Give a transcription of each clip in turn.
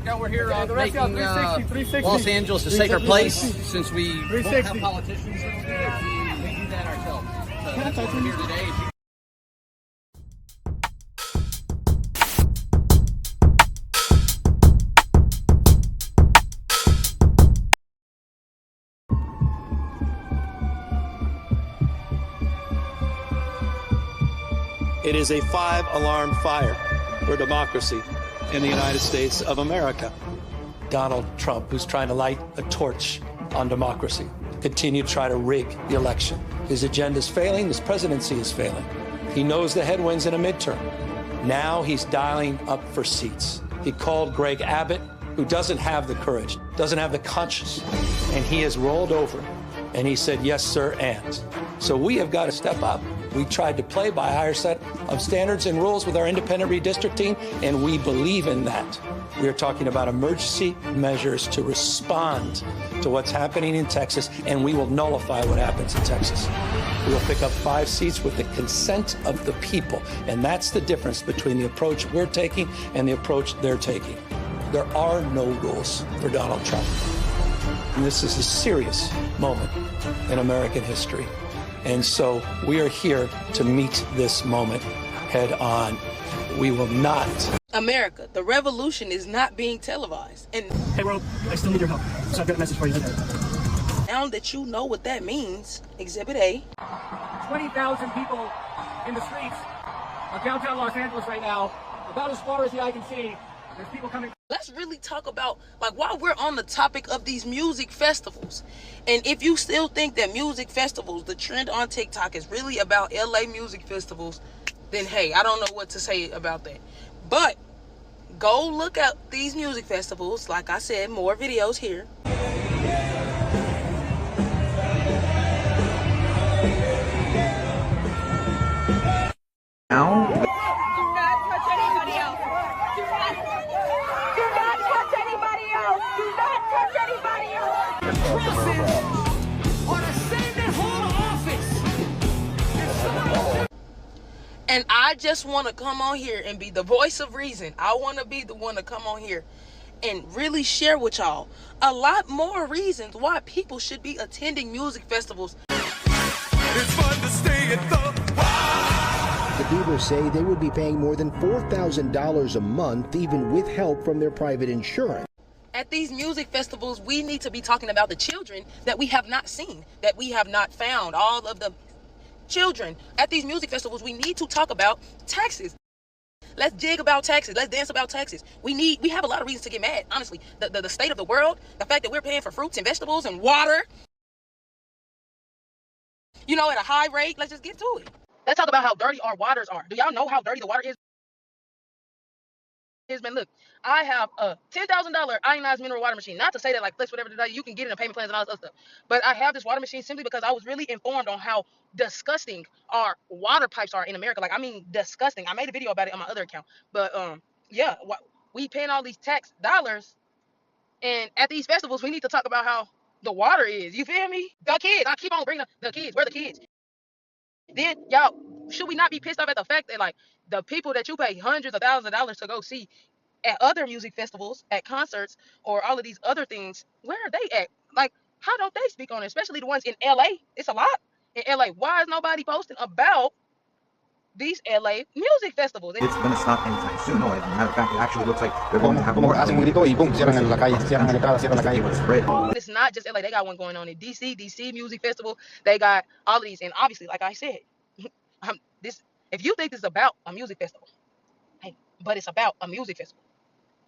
Now we're here making Los Angeles a safer place since we don't have politicians. We do that ourselves. So that's what we're here today. It is a 5-alarm fire for democracy in the United States of America. Donald Trump, who's trying to light a torch on democracy, continue to try to rig the election. His agenda is failing. His presidency is failing. He knows the headwinds in a midterm. Now he's dialing up for seats. He called Greg Abbott, who doesn't have the courage, doesn't have the conscience, and he has rolled over. And he said, yes, sir, and. So we have got to step up. We tried to play by a higher set of standards and rules with our independent redistricting, and we believe in that. We are talking about emergency measures to respond to what's happening in Texas, and we will nullify what happens in Texas. We will pick up 5 seats with the consent of the people, and that's the difference between the approach we're taking and the approach they're taking. There are no rules for Donald Trump. And this is a serious moment in American history. And so we are here to meet this moment head on. We will not. America, the revolution is not being televised. And hey, world, I still need your help. So I've got a message for you. Now that you know what that means, Exhibit A. 20,000 people in the streets of downtown Los Angeles right now, about as far as the eye can see. There's people coming. Let's really talk about, like, while we're on the topic of these music festivals, and if you still think that music festivals, the trend on TikTok is really about LA music festivals, then hey, I don't know what to say about that. But go look at these music festivals. Like I said, more videos here. Now? And I just want to come on here and be the voice of reason. I want to be the one to come on here and really share with y'all a lot more reasons why people should be attending music festivals. It's fun to stay at the Beavers say they would be paying more than $4,000 a month, even with help from their private insurance. At these music festivals, we need to be talking about the children that we have not seen, that we have not found. All of the children at these music festivals, we need to talk about taxes. Let's jig about taxes. Let's dance about taxes. We have a lot of reasons to get mad, honestly. The state of the world, the fact that we're paying for fruits and vegetables and water, you know, at a high rate. Let's just get to it. Let's talk about how dirty our waters are. Do y'all know how dirty the water is? Man, look, I have a $10,000 ionized mineral water machine. Not to say that, like, Flex, whatever, you can get it in payment plans and all this other stuff. But I have this water machine simply because I was really informed on how disgusting our water pipes are in America. Like, I mean, disgusting. I made a video about it on my other account. But, yeah, we paying all these tax dollars. And at these festivals, we need to talk about how the water is. You feel me? The kids. I keep on bringing up the kids. Where the kids? Then, y'all, should we not be pissed off at the fact that, like, the people that you pay hundreds of thousands of dollars to go see at other music festivals, at concerts, or all of these other things, where are they at? Like, how don't they speak on it? Especially the ones in LA. It's a lot in LA. Why is nobody posting about these LA music festivals? It's going to stop anytime soon. No, as a matter of fact, it actually looks like they're going to have more. It's not just LA. They got one going on in DC Music Festival. They got all of these. And obviously, like I said, if you think this is about a music festival, hey, but it's about a music festival.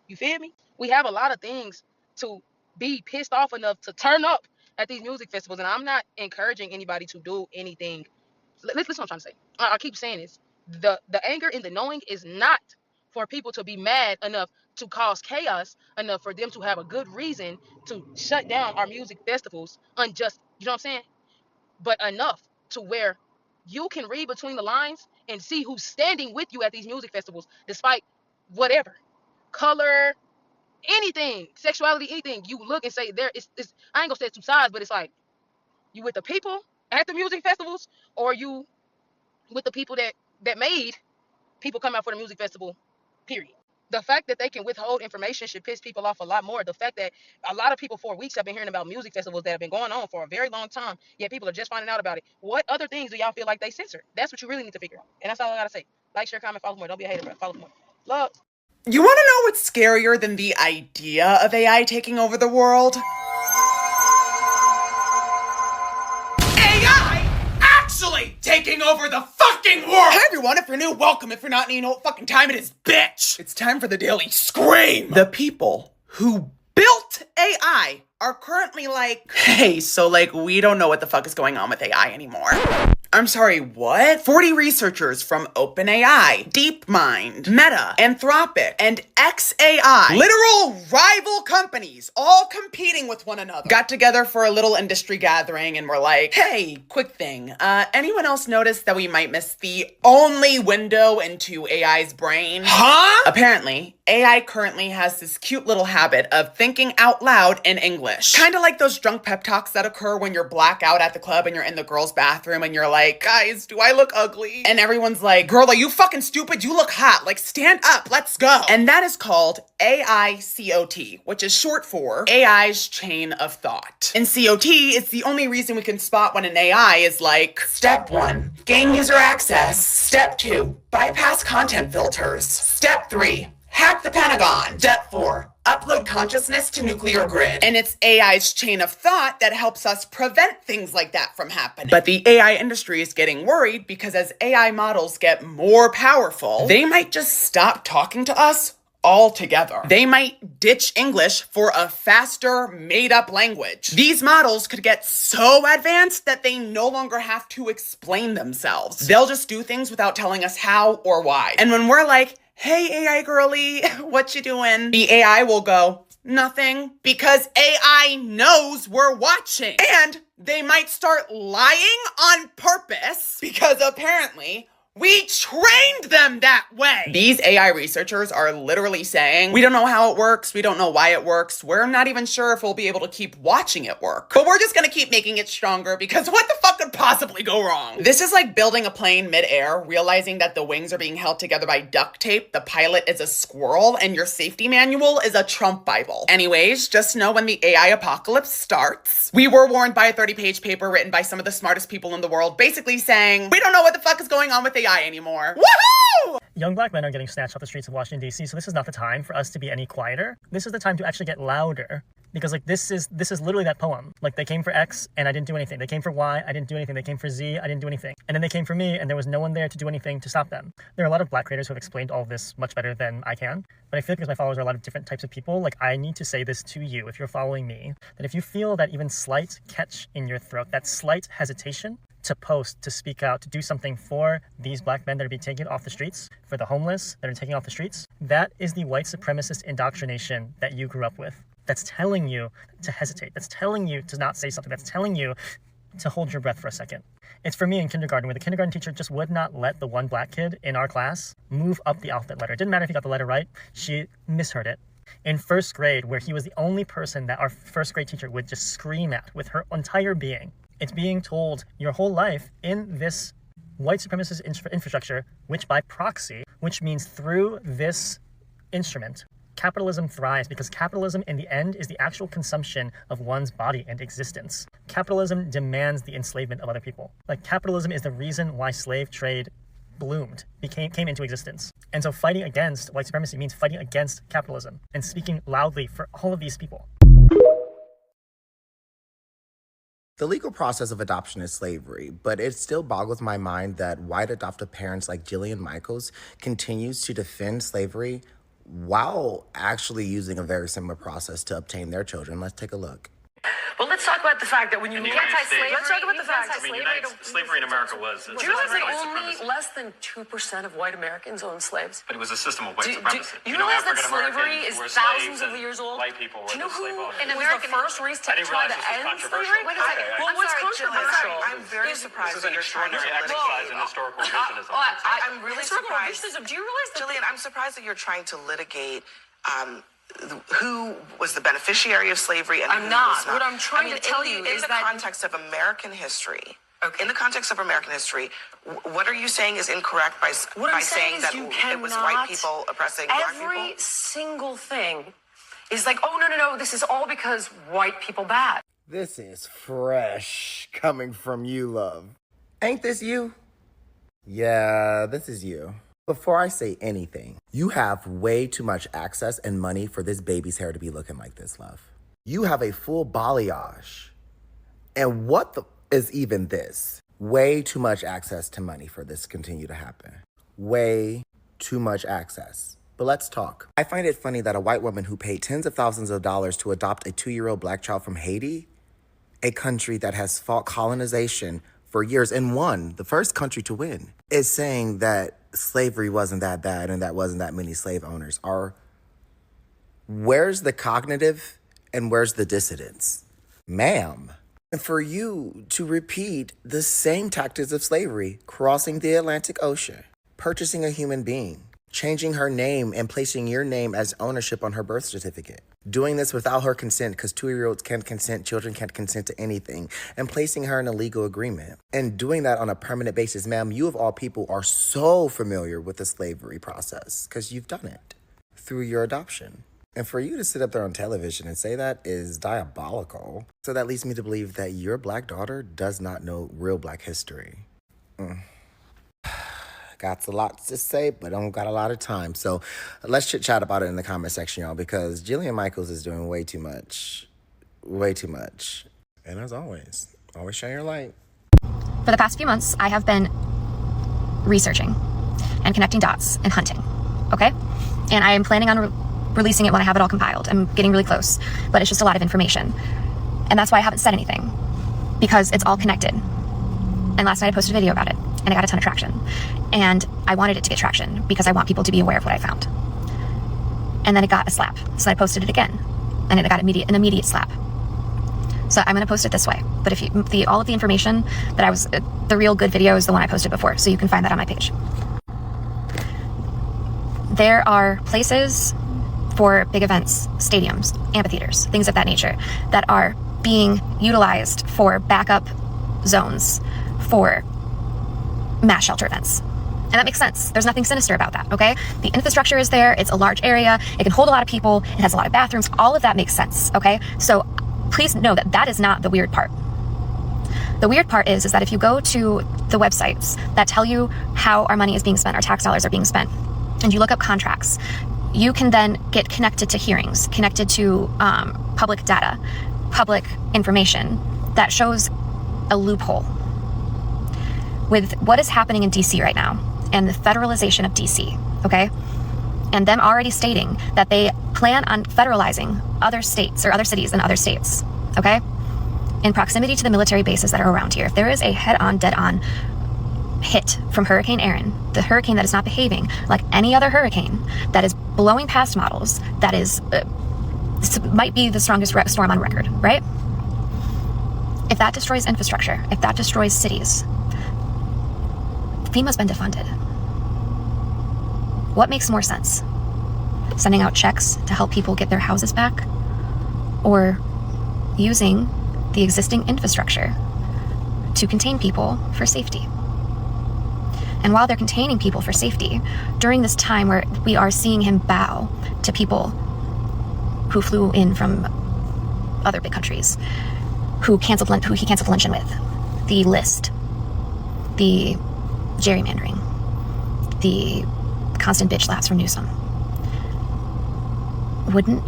You feel me? We have a lot of things to be pissed off enough to turn up at these music festivals. And I'm not encouraging anybody to do anything. Listen what I'm trying to say. I keep saying this. The anger and the knowing is not for people to be mad enough to cause chaos enough for them to have a good reason to shut down our music festivals unjust. You know what I'm saying? But enough to where you can read between the lines and see who's standing with you at these music festivals, despite whatever color, anything, sexuality, anything. You look and say there is. I ain't gonna say it's two sides, but it's like you with the people at the music festivals, or you with the people that made people come out for the music festival. Period. The fact that they can withhold information should piss people off a lot more. The fact that a lot of people for weeks have been hearing about music festivals that have been going on for a very long time, yet people are just finding out about it. What other things do y'all feel like they censor? That's what you really need to figure out. And that's all I gotta say. Like, share, comment, follow more. Don't be a hater, bro. Follow more. Love. You want to know what's scarier than the idea of AI taking over the world? AI actually taking over the fucking world! Hey everyone, if you're new, welcome. If you're not new, you know what fucking time it is, bitch! It's time for the Daily Scream! The people who built AI are currently like, hey, so like, we don't know what the fuck is going on with AI anymore. I'm sorry, what? 40 researchers from OpenAI, DeepMind, Meta, Anthropic, and xAI, literal rival companies, all competing with one another, got together for a little industry gathering and were like, hey, quick thing, anyone else notice that we might miss the only window into AI's brain? Huh? Apparently, AI currently has this cute little habit of thinking out loud in English. Kind of like those drunk pep talks that occur when you're blackout at the club and you're in the girls' bathroom and you're like, guys, do I look ugly? And everyone's like, girl, are you fucking stupid? You look hot. Like, stand up. Let's go. And that is called AICOT, which is short for AI's chain of thought. In COT, it's the only reason we can spot when an AI is like, step 1, gain user access. Step 2, bypass content filters. Step 3, hack the Pentagon. Step 4, upload consciousness to nuclear grid. And it's AI's chain of thought that helps us prevent things like that from happening. But the AI industry is getting worried because as AI models get more powerful, they might just stop talking to us altogether. They might ditch English for a faster, made-up language. These models could get so advanced that they no longer have to explain themselves. They'll just do things without telling us how or why. And when we're like, hey, AI girly, what you doing? The AI will go, nothing, because AI knows we're watching. And they might start lying on purpose because apparently we trained them that way. These AI researchers are literally saying, we don't know how it works, we don't know why it works, we're not even sure if we'll be able to keep watching it work. But we're just gonna keep making it stronger because what the fuck could possibly go wrong? This is like building a plane mid-air, realizing that the wings are being held together by duct tape, the pilot is a squirrel, and your safety manual is a Trump Bible. Anyways, just know when the AI apocalypse starts, we were warned by a 30-page paper written by some of the smartest people in the world, basically saying, we don't know what the fuck is going on with AI anymore. Woohoo! Young black men are getting snatched off the streets of Washington, D.C., so this is not the time for us to be any quieter. This is the time to actually get louder. Because, like, this is literally that poem. Like, they came for X, and I didn't do anything. They came for Y, I didn't do anything. They came for Z, I didn't do anything. And then they came for me, and there was no one there to do anything to stop them. There are a lot of black creators who have explained all of this much better than I can. But I feel like because my followers are a lot of different types of people, like, I need to say this to you, if you're following me, that if you feel that even slight catch in your throat, that slight hesitation to post, to speak out, to do something for these black men that are being taken off the streets, for the homeless that are taken off the streets, that is the white supremacist indoctrination that you grew up with. That's telling you to hesitate. That's telling you to not say something. That's telling you to hold your breath for a second. It's for me in kindergarten, where the kindergarten teacher just would not let the one black kid in our class move up the alphabet letter. It didn't matter if he got the letter right. She misheard it. In first grade, where he was the only person that our first grade teacher would just scream at with her entire being, it's being told your whole life in this white supremacist infrastructure, which by proxy, which means through this instrument, capitalism thrives, because capitalism in the end is the actual consumption of one's body and existence. Capitalism demands the enslavement of other people. Like, capitalism is the reason why slave trade bloomed, came into existence. And so fighting against white supremacy means fighting against capitalism and speaking loudly for all of these people. The legal process of adoption is slavery, but it still boggles my mind that white adoptive parents like Jillian Michaels continues to defend slavery while actually using a very similar process to obtain their children. Let's take a look. Well, let's talk about the fact that when you look at anti-slavery, let's talk about the fact that slavery in America was. Do you realize that only less than 2% of white Americans own slaves? But it was a system of white supremacy. You realize that slavery is thousands of years old? White people were do you know the slave owners. who was the first race to try to end slavery? Wait a second. Well, what's controversial? I'm very surprised. This is an extraordinary exercise in historical revisionism. I'm really surprised. Do you realize that? Jillian, I'm surprised that you're trying to litigate who was the beneficiary of slavery and I'm who not. was not. What I'm trying to tell you is in the context of American history, Okay. In the context of American history, what are you saying is incorrect by saying that it was white people oppressing black people? Every single thing is like, oh, no, this is all because white people bad. This is fresh coming from you, love. Ain't this you? Yeah, this is you. Before I say anything, you have way too much access and money for this baby's hair to be looking like this, love. You have a full balayage. And what the is even this? Way too much access to money for this to continue to happen. Way too much access. But let's talk. I find it funny that a white woman who paid tens of thousands of dollars to adopt a 2-year-old black child from Haiti, a country that has fought colonization for years and won, the first country to win, is saying that slavery wasn't that bad and that wasn't that many slave owners. Where's the cognitive and where's the dissidence? Ma'am. And for you to repeat the same tactics of slavery, crossing the Atlantic Ocean, purchasing a human being, changing her name and placing your name as ownership on her birth certificate, doing this without her consent because 2-year-olds can't consent, children can't consent to anything, and placing her in a legal agreement, and doing that on a permanent basis. Ma'am, you of all people are so familiar with the slavery process because you've done it through your adoption. And for you to sit up there on television and say that is diabolical. So that leads me to believe that your black daughter does not know real black history. Got a lot to say, but I don't got a lot of time. So let's chit chat about it in the comment section, y'all, because Jillian Michaels is doing way too much. Way too much. And as always shine your light. For the past few months, I have been researching and connecting dots and hunting, okay? And I am planning on releasing it when I have it all compiled. I'm getting really close, but it's just a lot of information. And that's why I haven't said anything, because it's all connected. And last night I posted a video about it, and it got a ton of traction. And I wanted it to get traction because I want people to be aware of what I found. And then it got a slap. So I posted it again, and it got an immediate slap. So I'm going to post it this way. But if you, all of the information that the real good video is the one I posted before, so you can find that on my page. There are places for big events, stadiums, amphitheaters, things of that nature, that are being utilized for backup zones for mass shelter events. And that makes sense. There's nothing sinister about that, okay? The infrastructure is there. It's a large area. It can hold a lot of people. It has a lot of bathrooms. All of that makes sense, okay? So please know that that is not the weird part. The weird part is that if you go to the websites that tell you how our money is being spent, our tax dollars are being spent, and you look up contracts, you can then get connected to hearings, connected to public data, public information that shows a loophole with what is happening in DC right now and the federalization of DC, okay? And them already stating that they plan on federalizing other states or other cities in other states, okay? In proximity to the military bases that are around here. If there is a head-on, dead-on hit from Hurricane Aaron, the hurricane that is not behaving like any other hurricane, that is blowing past models, that is might be the strongest storm on record, right? If that destroys infrastructure, if that destroys cities, FEMA's been defunded. What makes more sense? Sending out checks to help people get their houses back, or using the existing infrastructure to contain people for safety? And while they're containing people for safety, during this time where we are seeing him bow to people who flew in from other big countries, who he canceled luncheon with, the list, the gerrymandering, the constant bitch slaps from Newsom. Wouldn't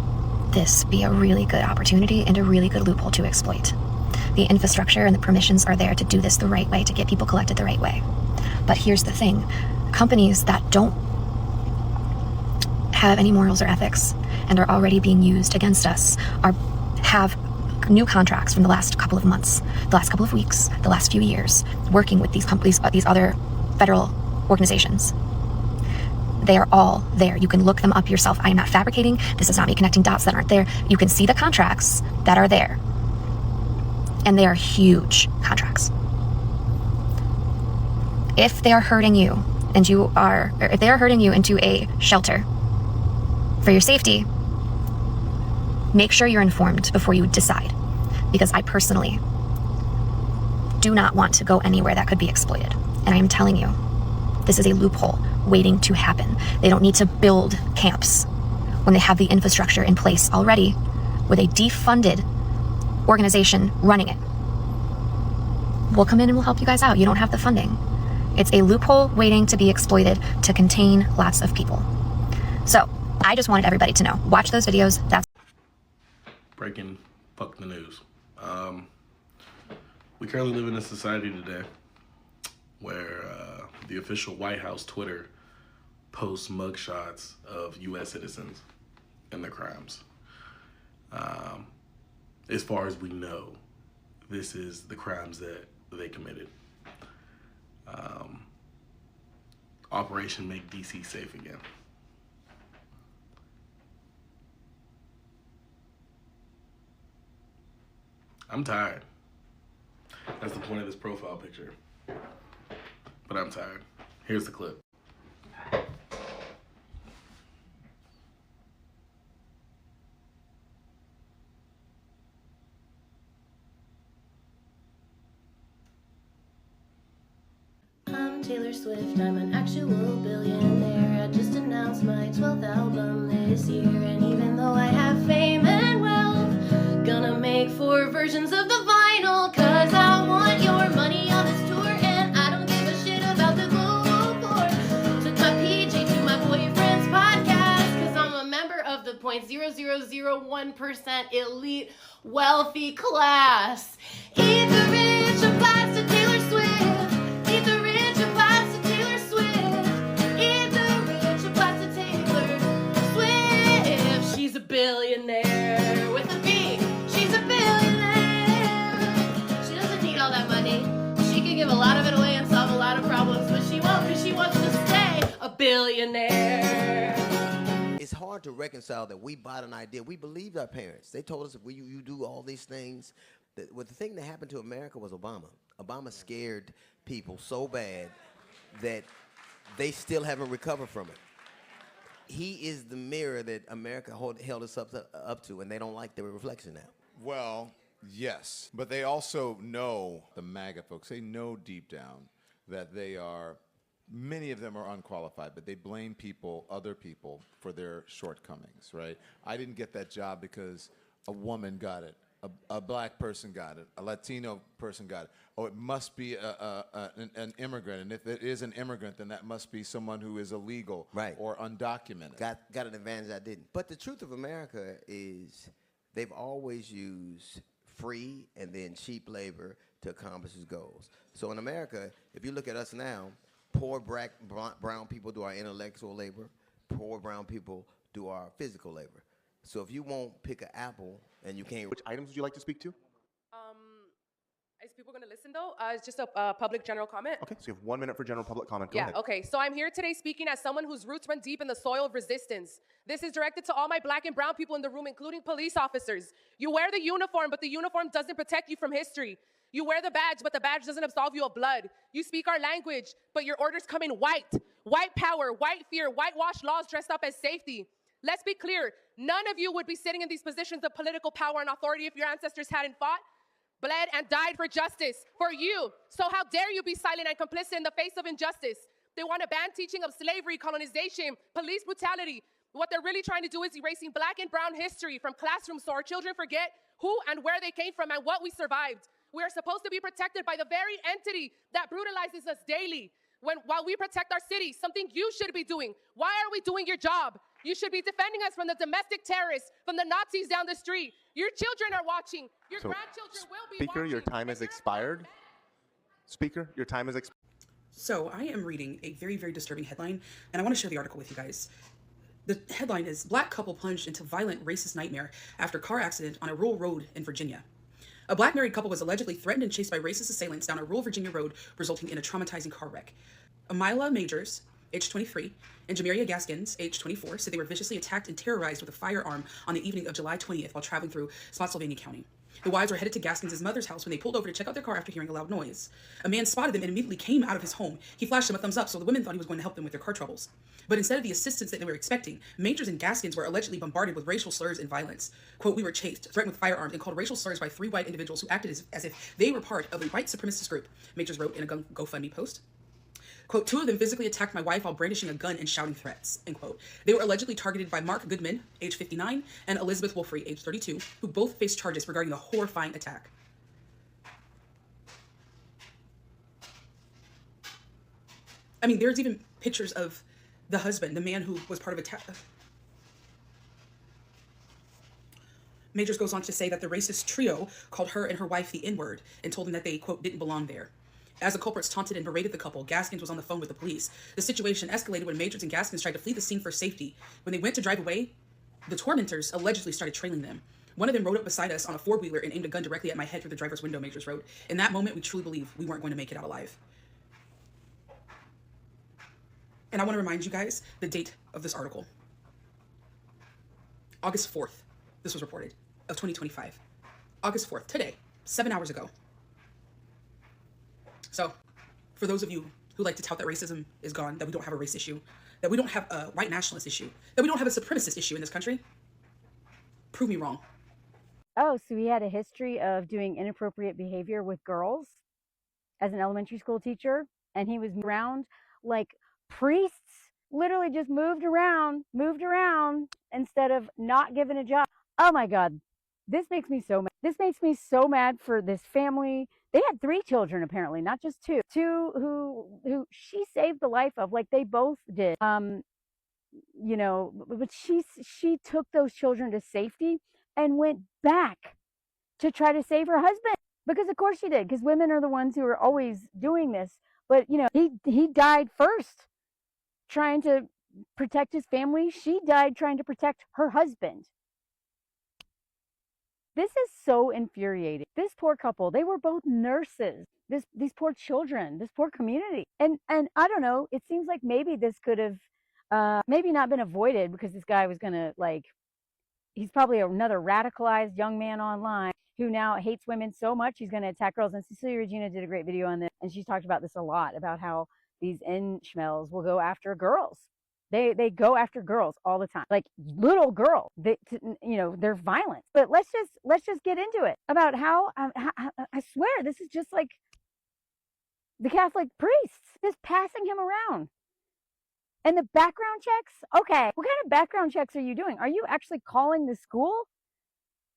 this be a really good opportunity and a really good loophole to exploit? The infrastructure and the permissions are there to do this the right way, to get people collected the right way. But here's the thing, companies that don't have any morals or ethics and are already being used against us have new contracts from the last couple of months, the last couple of weeks, the last few years, working with these companies, these other federal organizations. They are all there. You can look them up yourself. I am not fabricating. This is not me connecting dots that aren't there. You can see the contracts that are there. And they are huge contracts. If they are herding you if they are herding you into a shelter for your safety, make sure you're informed before you decide. Because I personally do not want to go anywhere that could be exploited. And I am telling you, this is a loophole waiting to happen. They don't need to build camps when they have the infrastructure in place already with a defunded organization running it. We'll come in and we'll help you guys out. You don't have the funding. It's a loophole waiting to be exploited to contain lots of people. So I just wanted everybody to know. Watch those videos. That's breaking fuck the news. We currently live in a society today where the official White House Twitter posts mugshots of U.S. citizens and their crimes. As far as we know, this is the crimes that they committed. Operation Make DC Safe Again. I'm tired. That's the point of this profile picture. But I'm tired. Here's the clip. I'm Taylor Swift, I'm an actual billionaire. I just announced my 12th album this year, and even though I have fame and wealth, gonna make 4 versions of the vinyl, cause I want your money on this tour, and I don't give a shit about the global poor. Took my PJ to my boyfriend's podcast, cause I'm a member of the 0.0001% elite wealthy class. Eat the rich, applies to Taylor Swift. Eat the rich, applies to Taylor Swift. Eat the rich, applies to Taylor Swift. She's a billionaire with a B. She's a billionaire. She doesn't need all that money. She can give a lot of it away and solve a lot of problems, but she won't because she wants to stay a billionaire. It's hard to reconcile that we bought an idea. We believed our parents. They told us if you do all these things. The thing that happened to America was Obama. Obama scared people so bad that they still haven't recovered from it. He is the mirror that America held us up to, and they don't like the reflection now. Well, yes, but they also know, the MAGA folks, they know deep down that they are, many of them are unqualified, but they blame people, other people, for their shortcomings, right? I didn't get that job because a woman got it. A black person got it. A Latino person got it. Oh, it must be an immigrant. And if it is an immigrant, then that must be someone who is illegal or undocumented. Got an advantage I didn't. But the truth of America is they've always used free and then cheap labor to accomplish its goals. So in America, if you look at us now, poor brown people do our intellectual labor. Poor brown people do our physical labor. So if you won't pick an apple and you can't... Which items would you like to speak to? Is people going to listen, though? It's just a public general comment. Okay, so you have 1 minute for general public comment. Go ahead. Okay. So I'm here today speaking as someone whose roots run deep in the soil of resistance. This is directed to all my black and brown people in the room, including police officers. You wear the uniform, but the uniform doesn't protect you from history. You wear the badge, but the badge doesn't absolve you of blood. You speak our language, but your orders come in white. White power, white fear, whitewashed laws dressed up as safety. Let's be clear. None of you would be sitting in these positions of political power and authority if your ancestors hadn't fought, bled, and died for justice, for you. So how dare you be silent and complicit in the face of injustice? They want to ban teaching of slavery, colonization, police brutality. What they're really trying to do is erasing black and brown history from classrooms so our children forget who and where they came from and what we survived. We are supposed to be protected by the very entity that brutalizes us daily. While we protect our city, something you should be doing. Why are we doing your job? You should be defending us from the domestic terrorists, from the Nazis down the street. Your children are watching. Your grandchildren will be Speaker, watching. your time has expired. Speaker, your time has expired. So I am reading a very, very disturbing headline, and I want to share the article with you guys. The headline is Black Couple Plunged into Violent Racist Nightmare After Car Accident on a Rural Road in Virginia. A black married couple was allegedly threatened and chased by racist assailants down a rural Virginia road, resulting in a traumatizing car wreck. Amila Majors, age 23, and Jamiria Gaskins, age 24, said they were viciously attacked and terrorized with a firearm on the evening of July 20th while traveling through Spotsylvania County. The wives were headed to Gaskins' mother's house when they pulled over to check out their car after hearing a loud noise. A man spotted them and immediately came out of his home. He flashed them a thumbs up, so the women thought he was going to help them with their car troubles. But instead of the assistance that they were expecting, Majors and Gaskins were allegedly bombarded with racial slurs and violence. Quote, "We were chased, threatened with firearms, and called racial slurs by 3 white individuals who acted as if they were part of a white supremacist group," Majors wrote in a GoFundMe post. Quote, "2 of them physically attacked my wife while brandishing a gun and shouting threats," end quote. They were allegedly targeted by Mark Goodman, age 59, and Elizabeth Wolfrey, age 32, who both faced charges regarding the horrifying attack. I mean, there's even pictures of the husband, the man who was part of attack. Majors goes on to say that the racist trio called her and her wife the N-word and told them that they, quote, didn't belong there. As the culprits taunted and berated the couple, Gaskins was on the phone with the police. The situation escalated when Majors and Gaskins tried to flee the scene for safety. When they went to drive away, the tormentors allegedly started trailing them. One of them rode up beside us on a 4-wheeler and aimed a gun directly at my head through the driver's window, Majors wrote. In that moment, we truly believed we weren't going to make it out alive. And I want to remind you guys the date of this article. August 4th, this was reported, of 2025. August 4th, today, 7 hours ago. So, for those of you who like to tout that racism is gone, that we don't have a race issue, that we don't have a white nationalist issue, that we don't have a supremacist issue in this country, prove me wrong. Oh, so he had a history of doing inappropriate behavior with girls as an elementary school teacher, and he was around like priests, literally just moved around instead of not given a job. Oh my God, this makes me so mad. This makes me so mad for this family. They had 3 children, apparently, not just 2. 2 who she saved the life of, like they both did. You know, but she took those children to safety and went back to try to save her husband. Because of course she did, because women are the ones who are always doing this. But you know, he died first trying to protect his family. She died trying to protect her husband. This is so infuriating. This poor couple, they were both nurses. These poor children, this poor community. And I don't know, it seems like maybe this could have maybe not been avoided because this guy was going to, like, he's probably another radicalized young man online who now hates women so much he's going to attack girls. And Cecilia Regina did a great video on this, and she's talked about this a lot, about how these N-schmells will go after girls. They go after girls all the time, like little girls. You know, they're violent. But let's just get into it about how I swear this is just like the Catholic priests just passing him around. And the background checks. Okay, what kind of background checks are you doing? Are you actually calling the school?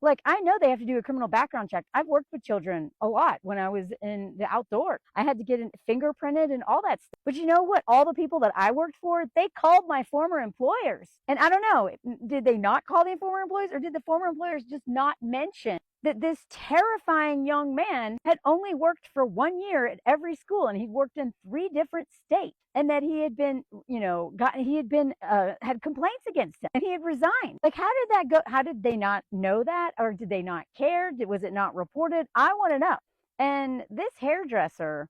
Like, I know they have to do a criminal background check. I've worked with children a lot when I was in the outdoors. I had to get fingerprinted and all that stuff. But you know what? All the people that I worked for, they called my former employers. And I don't know, did they not call the former employers, or did the former employers just not mention that this terrifying young man had only worked for 1 year at every school, and he'd worked in 3 different states, and that he had been, you know, had complaints against him, and he had resigned. Like, how did that go? How did they not know that? Or did they not care? Was it not reported? I want to know. And this hairdresser,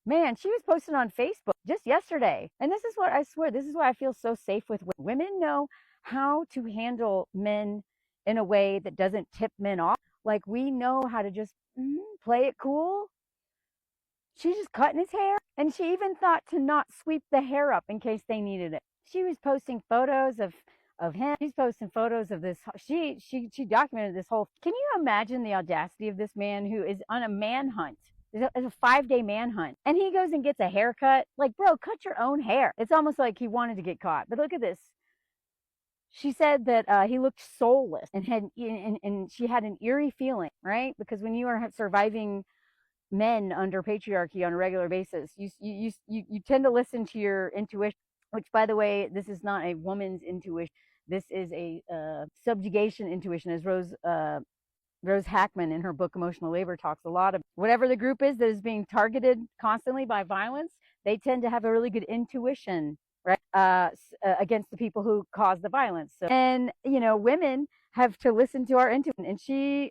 man, she was posted on Facebook just yesterday. And this is what I swear, this is why I feel so safe with women. Women know how to handle men in a way that doesn't tip men off. Like, we know how to just play it cool. She's just cutting his hair. And she even thought to not sweep the hair up in case they needed it. She was posting photos of him. She's posting photos of this. She documented this whole. Can you imagine the audacity of this man who is on a manhunt? It's a 5-day manhunt. And he goes and gets a haircut. Like, bro, cut your own hair. It's almost like he wanted to get caught. But look at this. She said that he looked soulless and she had an eerie feeling, right? Because when you are surviving men under patriarchy on a regular basis, you tend to listen to your intuition, which, by the way, this is not a woman's intuition. This is a subjugation intuition, as Rose Hackman in her book Emotional Labor talks a lot of. Whatever the group is that is being targeted constantly by violence, they tend to have a really good intuition, right, against the people who cause the violence. So, and you know, women have to listen to our intuition. And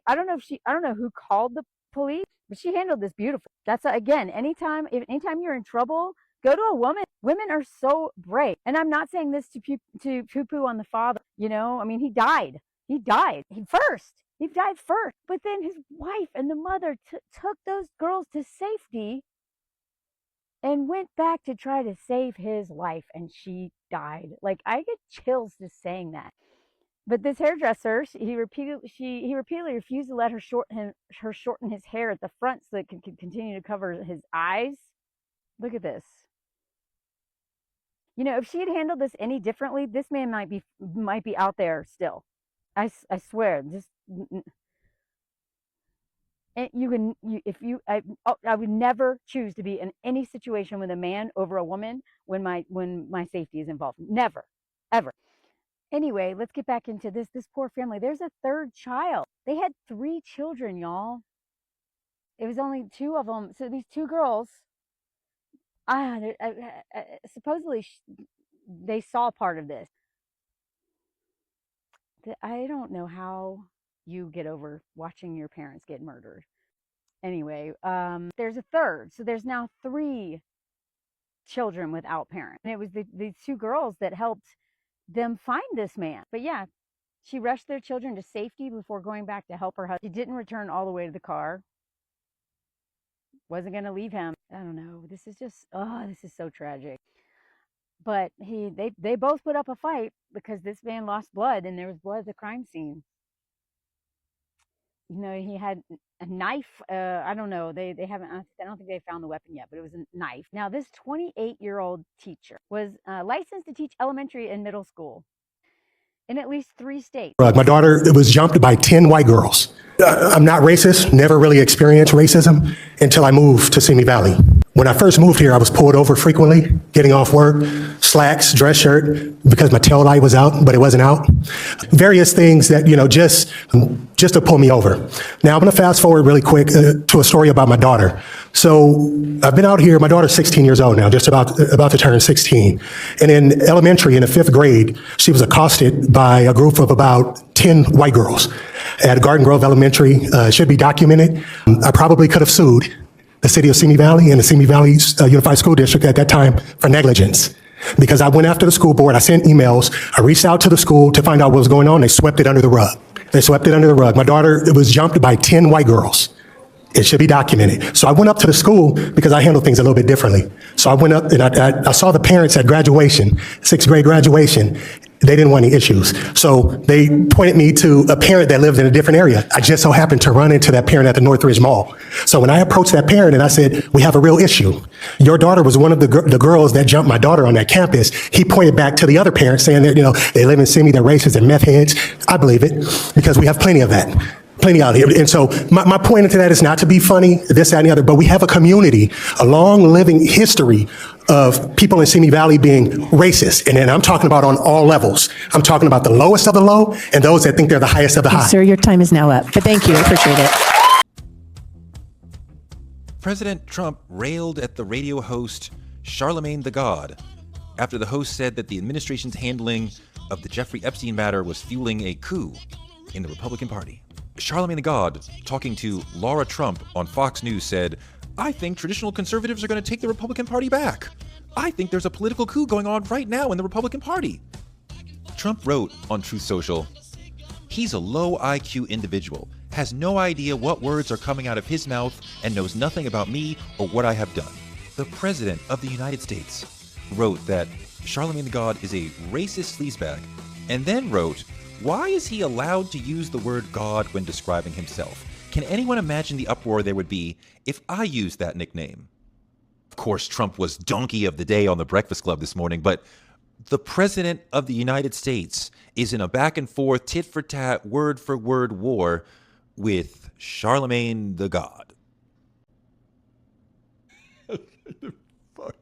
I don't know who called the police, but she handled this beautifully. That's again, anytime you're in trouble, go to a woman. Women are so brave. And I'm not saying this to poo-poo on the father. You know, I mean, he died. He died first. He died first. But then his wife and the mother took those girls to safety and went back to try to save his life, and she died. Like, I get chills just saying that. But this hairdresser, he repeatedly refused to let her shorten his hair at the front so it could continue to cover his eyes. Look at this. You know, if she had handled this any differently, this man might be out there still. I swear. Just and I would never choose to be in any situation with a man over a woman when my safety is involved. Never, ever. Anyway, let's get back into this poor family. There's a third child. They had 3 children, y'all. It was only 2 of them. So these 2 girls, supposedly they saw part of this. I don't know how you get over watching your parents get murdered. Anyway, there's a third. So there's now 3 children without parents. And it was these 2 girls that helped them find this man. But yeah, she rushed their children to safety before going back to help her husband. She didn't return all the way to the car. Wasn't going to leave him. I don't know. This is just, this is so tragic. But they both put up a fight because this man lost blood, and there was blood at the crime scene. You know, he had a knife. I don't know. They haven't. I don't think they found the weapon yet, but it was a knife. Now, this 28-year-old teacher was licensed to teach elementary and middle school in at least 3 states. My daughter was jumped by 10 white girls. I'm not racist, never really experienced racism until I moved to Simi Valley. When I first moved here, I was pulled over frequently, getting off work, slacks, dress shirt, because my tail light was out, but it wasn't out. Various things that, just to pull me over. Now, I'm going to fast forward really quick to a story about my daughter. So I've been out here, my daughter's 16 years old now, just about to turn 16. And in elementary, in the 5th grade, she was accosted by a group of about 10 white girls at Garden Grove Elementary. It should be documented. I probably could have sued the city of Simi Valley and the Simi Valley Unified School District at that time for negligence. Because I went after the school board, I sent emails, I reached out to the school to find out what was going on, they swept it under the rug. My daughter was jumped by 10 white girls. It should be documented. So I went up to the school because I handle things a little bit differently. So I went up and I saw the parents at graduation, 6th grade graduation. They didn't want any issues. So they pointed me to a parent that lived in a different area. I just so happened to run into that parent at the Northridge Mall. So when I approached that parent and I said, we have a real issue. Your daughter was one of the girls that jumped my daughter on that campus. He pointed back to the other parents saying that, they live in Simi, they're racist and meth heads. I believe it because we have plenty of that. Plenty out here. And so my point into that is not to be funny, this, that, and the other, but we have a community, a long living history of people in Simi Valley being racist. And then I'm talking about on all levels. I'm talking about the lowest of the low and those that think they're the highest of the high. Sir, your time is now up, but thank you. I appreciate it. President Trump railed at the radio host Charlamagne the God after the host said that the administration's handling of the Jeffrey Epstein matter was fueling a coup in the Republican Party. Charlamagne the God, talking to Laura Trump on Fox News, said, I think traditional conservatives are going to take the Republican Party back. I think there's a political coup going on right now in the Republican Party. Trump wrote on Truth Social, he's a low IQ individual, has no idea what words are coming out of his mouth, and knows nothing about me or what I have done. The President of the United States wrote that Charlamagne the God is a racist sleazebag, and then wrote, why is he allowed to use the word God when describing himself? Can anyone imagine the uproar there would be if I used that nickname? Of course, Trump was donkey of the day on the Breakfast Club this morning, but the President of the United States is in a back and forth, tit for tat, word for word war with Charlamagne the God.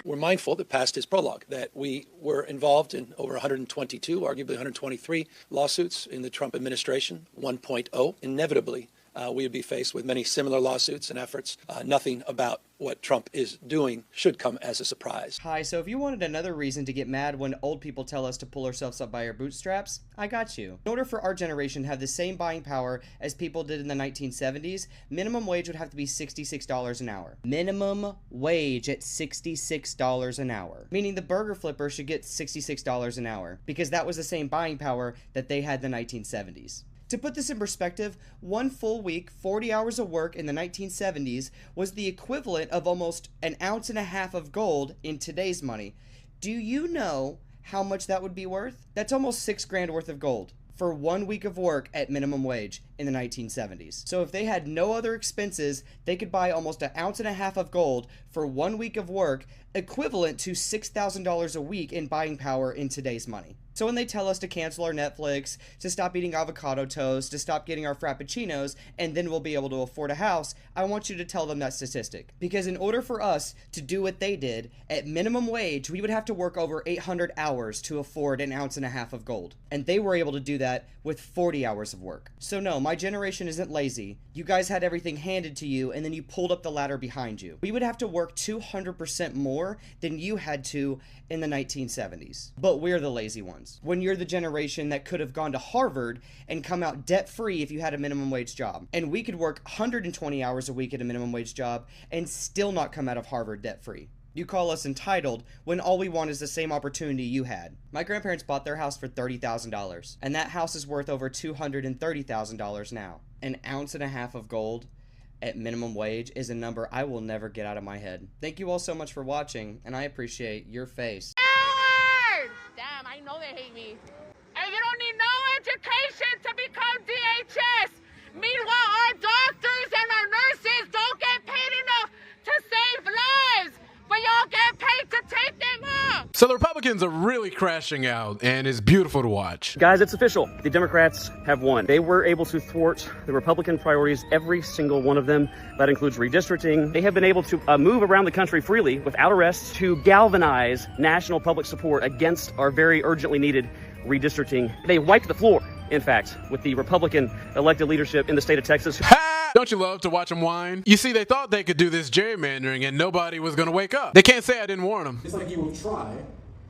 We're mindful that past is prologue, that we were involved in over 122, arguably 123 lawsuits in the Trump administration, 1.0. Inevitably, we would be faced with many similar lawsuits and efforts. Nothing about what Trump is doing should come as a surprise. Hi, so if you wanted another reason to get mad when old people tell us to pull ourselves up by our bootstraps, I got you. In order for our generation to have the same buying power as people did in the 1970s, minimum wage would have to be $66 an hour. Minimum wage at $66 an hour. Meaning the burger flipper should get $66 an hour, because that was the same buying power that they had in the 1970s. To put this in perspective, 1 full week, 40 hours of work in the 1970s was the equivalent of almost 1.5 ounces of gold in today's money. Do you know how much that would be worth? That's almost $6,000 worth of gold for 1 week of work at minimum wage in the 1970s. So if they had no other expenses, they could buy almost 1.5 ounces of gold for 1 week of work, equivalent to $6,000 a week in buying power in today's money. So when they tell us to cancel our Netflix, to stop eating avocado toast, to stop getting our frappuccinos, and then we'll be able to afford a house, I want you to tell them that statistic. Because in order for us to do what they did, at minimum wage, we would have to work over 800 hours to afford 1.5 ounces of gold. And they were able to do that with 40 hours of work. So no, my generation isn't lazy. You guys had everything handed to you, and then you pulled up the ladder behind you. We would have to work 200% more than you had to in the 1970s. But we're the lazy ones. When you're the generation that could have gone to Harvard and come out debt-free if you had a minimum wage job. And we could work 120 hours a week at a minimum wage job and still not come out of Harvard debt-free. You call us entitled when all we want is the same opportunity you had. My grandparents bought their house for $30,000, and that house is worth over $230,000 now. 1.5 ounces of gold at minimum wage is a number I will never get out of my head. Thank you all so much for watching, and I appreciate your face. Damn, I know they hate me. And you don't need no education to become DHS. Meanwhile, our doctors and our nurses don't get paid enough to save lives, but y'all get paid to take them up. So the Republicans are really crashing out, and it's beautiful to watch. Guys, it's official. The Democrats have won. They were able to thwart the Republican priorities, every single one of them. That includes redistricting. They have been able to move around the country freely without arrest to galvanize national public support against our very urgently needed redistricting. They wiped the floor, in fact, with the Republican elected leadership in the state of Texas. Don't you love to watch them whine? You see, they thought they could do this gerrymandering and nobody was going to wake up. They can't say I didn't warn them. It's like you will try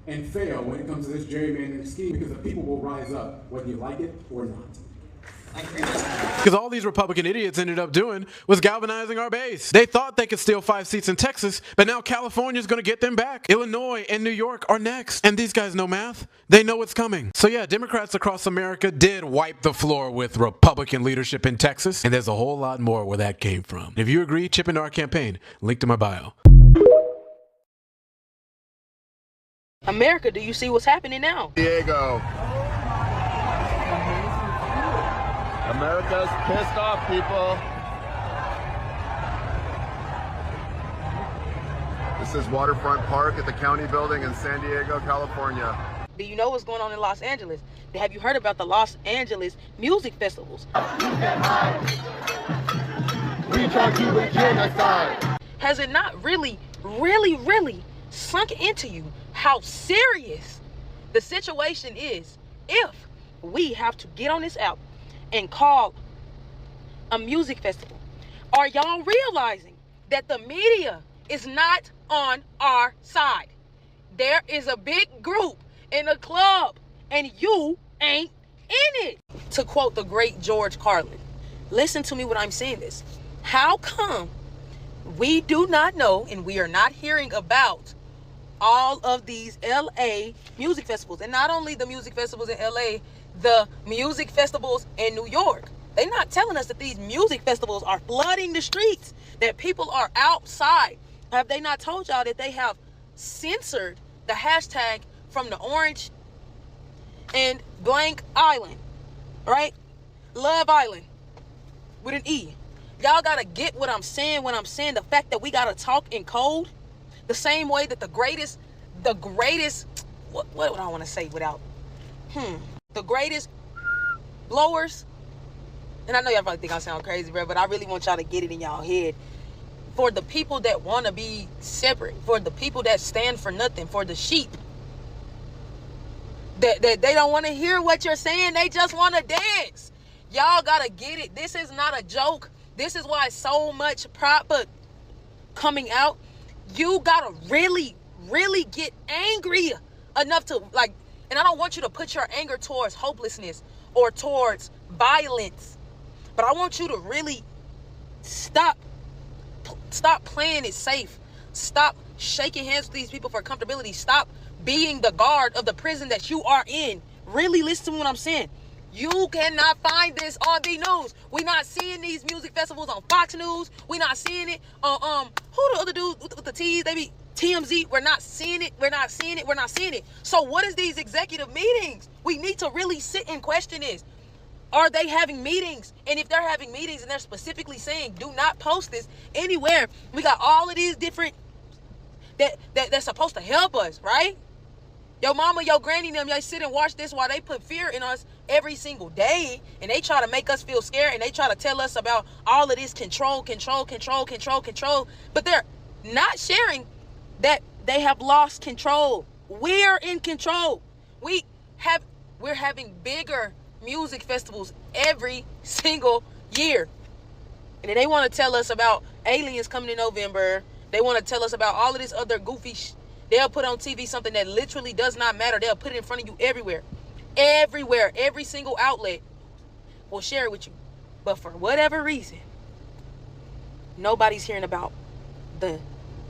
and fail when it comes to this gerrymandering scheme because the people will rise up whether you like it or not. Because all these Republican idiots ended up doing was galvanizing our base. They thought they could steal 5 seats in Texas, but now California's going to get them back. Illinois and New York are next. And these guys know math. They know what's coming. So yeah, Democrats across America did wipe the floor with Republican leadership in Texas, and there's a whole lot more where that came from. If you agree, chip into our campaign. Link to my bio. America, do you see what's happening now? Diego. America's pissed off, people. This is Waterfront Park at the county building in San Diego, California. Do you know what's going on in Los Angeles? Have you heard about the Los Angeles music festivals? We charge you with genocide. Has it not really sunk into you how serious the situation is if we have to get on this app and call a music festival? Are y'all realizing that the media is not on our side? There is a big group in a club and you ain't in it. To quote the great George Carlin, listen to me when I'm saying this. How come we do not know and we are not hearing about all of these LA music festivals? And not only the music festivals in LA, the music festivals in New York. They're not telling us that these music festivals are flooding the streets, that people are outside. Have they not told y'all that they have censored the hashtag from the Orange and blank island, right? Love Island with an E. Y'all gotta get what I'm saying when I'm saying the fact that we gotta talk in code the same way that the greatest, what would I want to say without, the greatest blowers, and I know y'all probably think I sound crazy, bro, but I really want y'all to get it in y'all head. For the people that want to be separate, for the people that stand for nothing, for the sheep, that they don't want to hear what you're saying, they just want to dance. Y'all gotta get it. This is not a joke. This is why so much proper coming out. You gotta really get angry enough to, like, and I don't want you to put your anger towards hopelessness or towards violence, but I want you to really stop playing it safe. Stop shaking hands with these people for comfortability. Stop being the guard of the prison that you are in. Really listen to what I'm saying. You cannot find this on the news. We're not seeing these music festivals on Fox News. We're not seeing it on who the other dudes with the T's? They be TMZ. We're not seeing it. We're not seeing it. We're not seeing it. So what is these executive meetings? We need to really sit and question this. Are they having meetings? And if they're having meetings and they're specifically saying, do not post this anywhere, we got all of these different that's supposed to help us, right? Your mama, your granny, them, they sit and watch this while they put fear in us every single day, and they try to make us feel scared, and they try to tell us about all of this control, but they're not sharing that they have lost control. We're in control. We're having bigger music festivals every single year. And then they want to tell us about aliens coming in November. They want to tell us about all of this other goofy They'll put on TV something that literally does not matter. They'll put it in front of you everywhere. Everywhere. Every single outlet will share it with you. But for whatever reason, nobody's hearing about the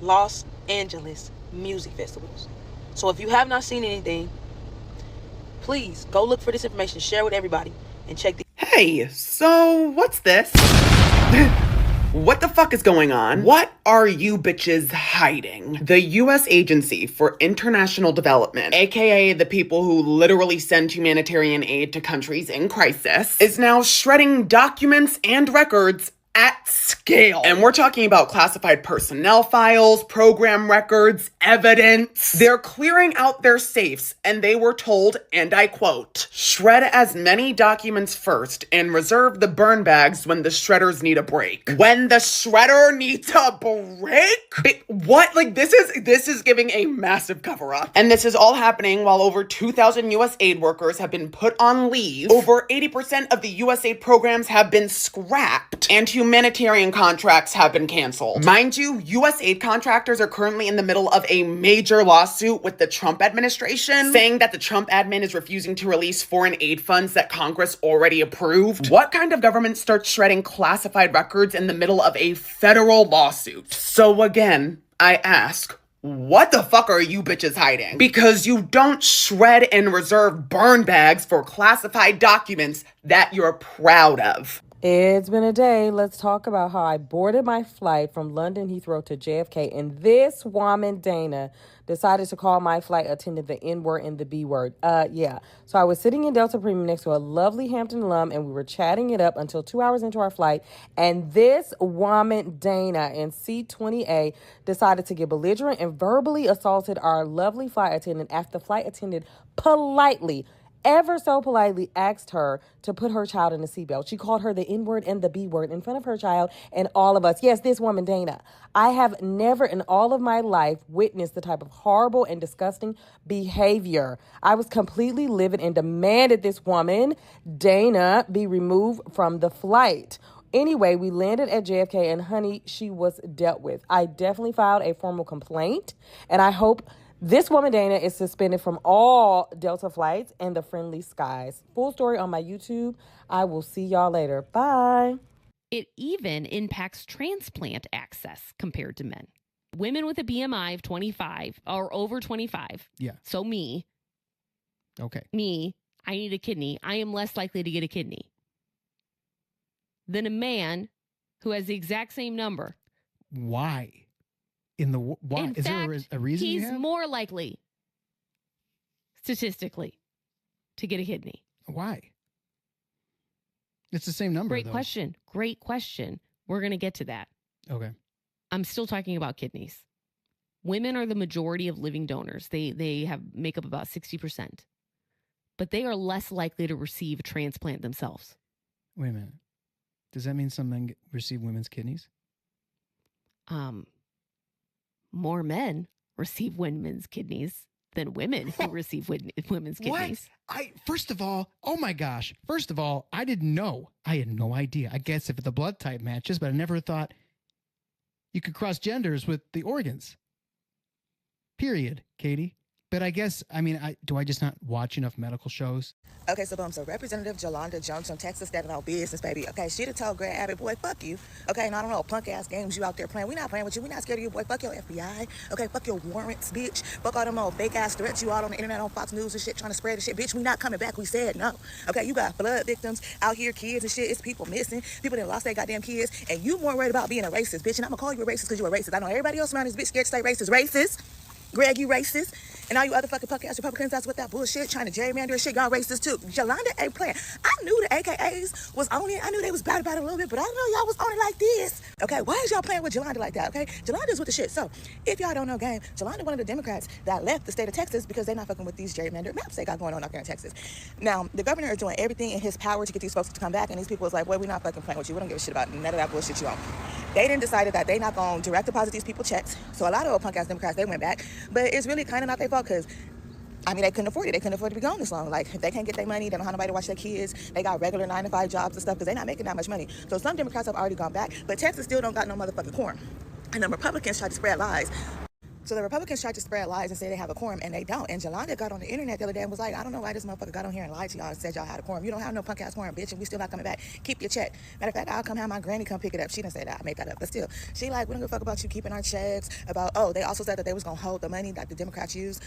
Los Angeles music festivals. So if you have not seen anything, please go look for this information, share with everybody, and check the... Hey, so what's this? What the fuck is going on? What are you bitches hiding? The U.S. Agency for International Development, aka the people who literally send humanitarian aid to countries in crisis, is now shredding documents and records at scale. And we're talking about classified personnel files, program records, evidence. They're clearing out their safes, and they were told, and I quote, shred as many documents first and reserve the burn bags when the shredders need a break. When the shredder needs a break? What? Like, this is giving a massive cover up. And this is all happening while over 2,000 U.S. aid workers have been put on leave. Over 80% of the U.S. aid programs have been scrapped, and humanitarian contracts have been canceled. Mind you, U.S. aid contractors are currently in the middle of a major lawsuit with the Trump administration, saying that the Trump admin is refusing to release foreign aid funds that Congress already approved. What kind of government starts shredding classified records in the middle of a federal lawsuit? So again, I ask, what the fuck are you bitches hiding? Because you don't shred and reserve burn bags for classified documents that you're proud of. It's been a day. Let's talk about how I boarded my flight from London Heathrow to JFK, and this woman, Dana, decided to call my flight attendant the N-word and the B-word. Yeah. So I was sitting in Delta Premium next to a lovely Hampton alum, and we were chatting it up until 2 hours into our flight, and this woman, Dana, in C-20A, decided to get belligerent and verbally assaulted our lovely flight attendant after the flight attendant politely, ever so politely, asked her to put her child in a seatbelt. She called her the N-word and the B-word in front of her child and all of us. Yes, this woman, Dana. I have never in all of my life witnessed the type of horrible and disgusting behavior. I was completely livid and demanded this woman, Dana, be removed from the flight. Anyway, we landed at JFK, and honey, she was dealt with. I definitely filed a formal complaint, and I hope this woman, Dana, is suspended from all Delta flights and the friendly skies. Full story on my YouTube. I will see y'all later. Bye. It even impacts transplant access compared to men. Women with a BMI of 25 or over 25. Yeah. So me. Okay. Me, I need a kidney. I am less likely to get a kidney than a man who has the exact same number. Why? Why? Is there a reason he's you have? more likely, statistically, to get a kidney. Why? It's the same number, Great question. Great question. We're going to get to that. Okay. I'm still talking about kidneys. Women are the majority of living donors. They make up about 60%. But they are less likely to receive a transplant themselves. Wait a minute. Does that mean some men receive women's kidneys? More men receive women's kidneys than women who receive women's kidneys. What? First of all, oh my gosh. First of all, I didn't know. I had no idea. I guess if the blood type matches, but I never thought you could cross genders with the organs. Period, Katie. But I guess, I mean, do I just not watch enough medical shows? Okay, so boom. So Representative Jolanda Jones from Texas, standing on business, baby. Okay, she'd have told Greg Abbott, boy, fuck you. Okay, and I don't know, punk ass games you out there playing. We not playing with you. We not scared of you, boy. Fuck your FBI. Okay, fuck your warrants, bitch. Fuck all them old fake ass threats you all on the internet on Fox News and shit trying to spread the shit. Bitch, we not coming back. We said no. Okay, you got flood victims out here, kids and shit. It's people missing. People that lost their goddamn kids. And you more worried about being a racist, bitch. And I'm gonna call you a racist because you're a racist. I know everybody else around this bitch scared to say racist. Racist. Greg, you racist. And all you other fucking punk-ass Republicans that's with that bullshit, trying to gerrymander and shit, y'all racist too. Jolanda ain't playing. I knew the AKAs was on it. I knew they was bad about it a little bit, but I didn't know y'all was on it like this. Okay, why is y'all playing with Jolanda like that, okay? Jolanda's with the shit. So, if y'all don't know game, Jolanda one of the Democrats that left the state of Texas because they're not fucking with these gerrymandered maps they got going on out there in Texas. Now, the governor is doing everything in his power to get these folks to come back, and these people is like, boy, we're not fucking playing with you. We don't give a shit about none of that bullshit you on. They didn't decide that they not gonna direct deposit these people checks. So a lot of old punk-ass Democrats, they went back. But it's really kind of not their fault because I mean, they couldn't afford it. They couldn't afford to be gone this long. Like, if they can't get their money, they don't have nobody to watch their kids. They got regular 9-to-5 jobs and stuff because they're not making that much money. So some Democrats have already gone back, but Texas still don't got no motherfucking quorum. And the Republicans tried to spread lies. So the Republicans tried to spread lies and say they have a quorum, and they don't. And Jolanda got on the internet the other day and was like, I don't know why this motherfucker got on here and lied to y'all and said y'all had a quorum. You don't have no punk-ass quorum, bitch, and we still not coming back. Keep your check. Matter of fact, I'll come have my granny come pick it up. She didn't say that. I made that up. But still, she like, we don't give a fuck about you keeping our checks. About, oh, they also said that they was going to hold the money that the Democrats use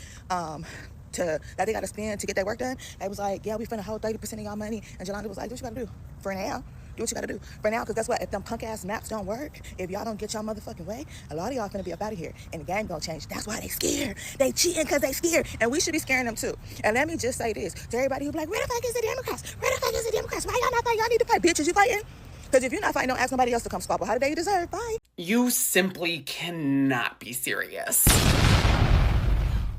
that they got to spend to get their work done. They was like, yeah, we finna hold 30% of y'all money. And Jolanda was like, do what you got to do for now. Do what you got to do for now, because guess what? If them punk-ass maps don't work, if y'all don't get y'all motherfucking way, a lot of y'all finna be up out of here, and the game gonna change. That's why they scared. They cheating because they scared, and we should be scaring them too. And let me just say this to everybody who be like, where the fuck is the Democrats? Where the fuck is the Democrats? Why y'all not fighting? Y'all need to fight. Bitches, you fighting? Because if you're not fighting, don't ask nobody else to come squabble. How do they deserve? Bye. You simply cannot be serious.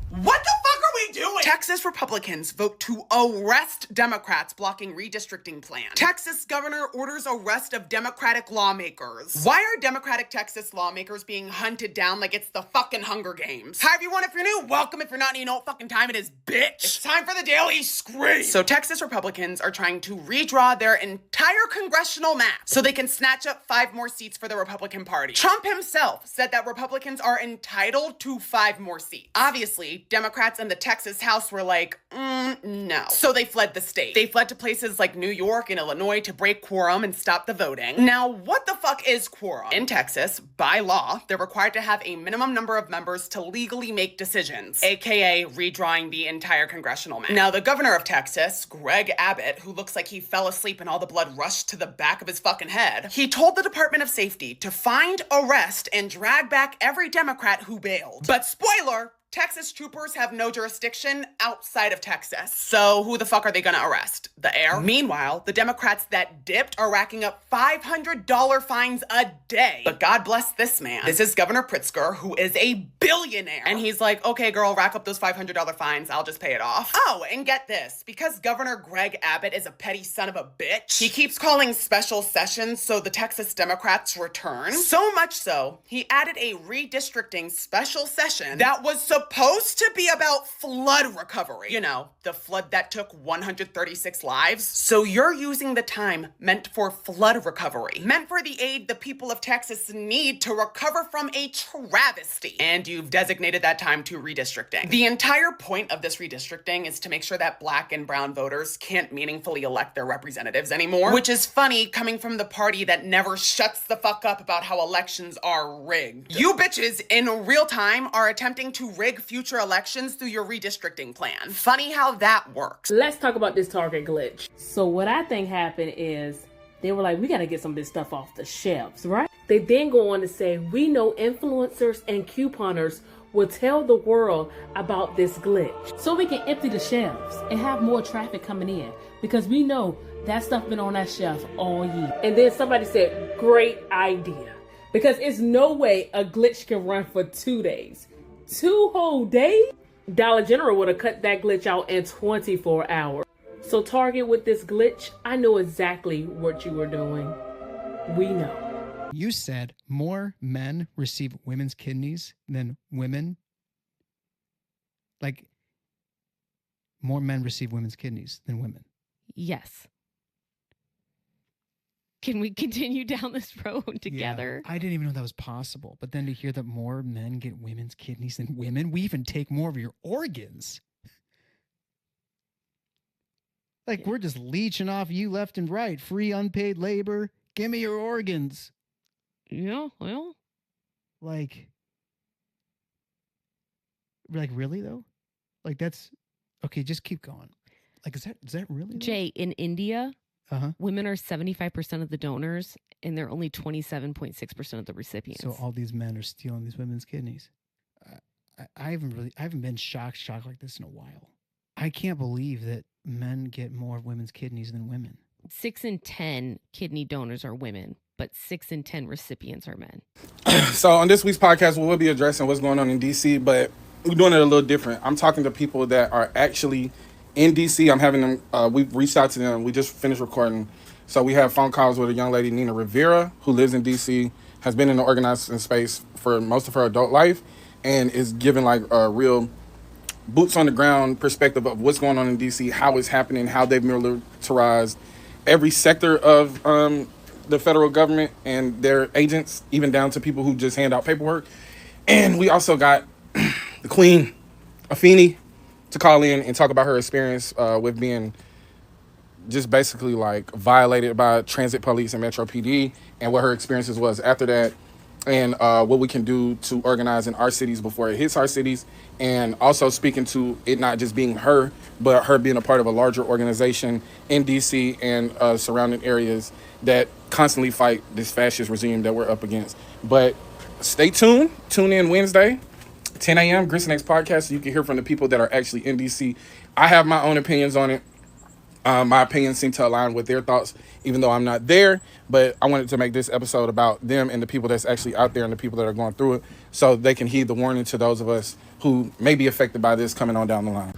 What the fuck are we doing? Texas Republicans vote to arrest Democrats blocking redistricting plan. Texas governor orders arrest of Democratic lawmakers. Why are Democratic Texas lawmakers being hunted down like it's the fucking Hunger Games? Hi everyone, if you're new, welcome. If you're not, you know what fucking time it is, bitch. It's time for the Daily Scream. So Texas Republicans are trying to redraw their entire congressional map so they can snatch up 5 more seats for the Republican Party. Trump himself said that Republicans are entitled to 5 more seats. Obviously, Democrats in the Texas House were like, no. So they fled the state. They fled to places like New York and Illinois to break quorum and stop the voting. Now, what the fuck is quorum? In Texas, by law, they're required to have a minimum number of members to legally make decisions, aka redrawing the entire congressional map. Now, the governor of Texas, Greg Abbott, who looks like he fell asleep and all the blood rushed to the back of his fucking head, he told the Department of Safety to find, arrest, and drag back every Democrat who bailed. But spoiler, Texas troopers have no jurisdiction outside of Texas. So who the fuck are they gonna arrest? The air? Meanwhile, the Democrats that dipped are racking up $500 fines a day. But God bless this man. This is Governor Pritzker, who is a billionaire. And he's like, okay, girl, rack up those $500 fines. I'll just pay it off. Oh, and get this. Because Governor Greg Abbott is a petty son of a bitch, he keeps calling special sessions so the Texas Democrats return. So much so, he added a redistricting special session that was supposed to be about flood recovery. You know, the flood that took 136 lives. So you're using the time meant for flood recovery, meant for the aid the people of Texas need to recover from a travesty. And you've designated that time to redistricting. The entire point of this redistricting is to make sure that Black and brown voters can't meaningfully elect their representatives anymore, which is funny coming from the party that never shuts the fuck up about how elections are rigged. You bitches in real time are attempting to rig future elections through your redistricting plan. Funny how that works. Let's talk about this Target glitch. So what I think happened is they were like, we got to get some of this stuff off the shelves, right? They then go on to say, we know influencers and couponers will tell the world about this glitch so we can empty the shelves and have more traffic coming in, because we know that stuff been on that shelf all year. And then somebody said, great idea, because it's no way a glitch can run for 2 days. 2 whole days? Dollar General would have cut that glitch out in 24 hours. So Target, with this glitch, I know exactly what you were doing. We know. You said more men receive women's kidneys than women. Like, more men receive women's kidneys than women. Yes. Yes. More men receive women's kidneys than women. More men receive women's kidneys than women. Like, more men receive women's kidneys than women. Yes. More men receive women's kidneys than women. More men receive women's kidneys than women. Yes. Can we continue down this road together? I didn't even know that was possible. But then to hear that more men get women's kidneys than women, we even take more of your organs. Like, we're just leeching off you left and right. Free unpaid labor. Give me your organs. Yeah, well. Like, really, though? Like, that's... Okay, just keep going. Like, is that really? Jay, in India, women are 75% of the donors, and they're only 27.6% of the recipients. So all these men are stealing these women's kidneys. I haven't been shocked like this in a while. I can't believe that men get more women's kidneys than women. 6 in 10 kidney donors are women, but 6 in 10 recipients are men. So on this week's podcast, we'll be addressing what's going on in D.C., but we're doing it a little different. I'm talking to people that are actually in D.C. I'm having them, we've reached out to them. We just finished recording. So we have phone calls with a young lady, Nina Rivera, who lives in D.C., has been in the organizing space for most of her adult life, and is giving like a real boots on the ground perspective of what's going on in D.C., how it's happening, how they've militarized every sector of the federal government and their agents, even down to people who just hand out paperwork. And we also got the Queen, Afeni, to call in and talk about her experience with being just basically like violated by transit police and Metro PD, and what her experiences was after that, and what we can do to organize in our cities before it hits our cities, and also speaking to it not just being her, but her being a part of a larger organization in DC and surrounding areas that constantly fight this fascist regime that we're up against. But stay tuned. Tune in Wednesday, 10 a.m. Grissom X podcast, so you can hear from the people that are actually in DC. I have my own opinions on it. My opinions seem to align with their thoughts, even though I'm not there. But I wanted to make this episode about them and the people that's actually out there and the people that are going through it, so they can heed the warning to those of us who may be affected by this coming on down the line.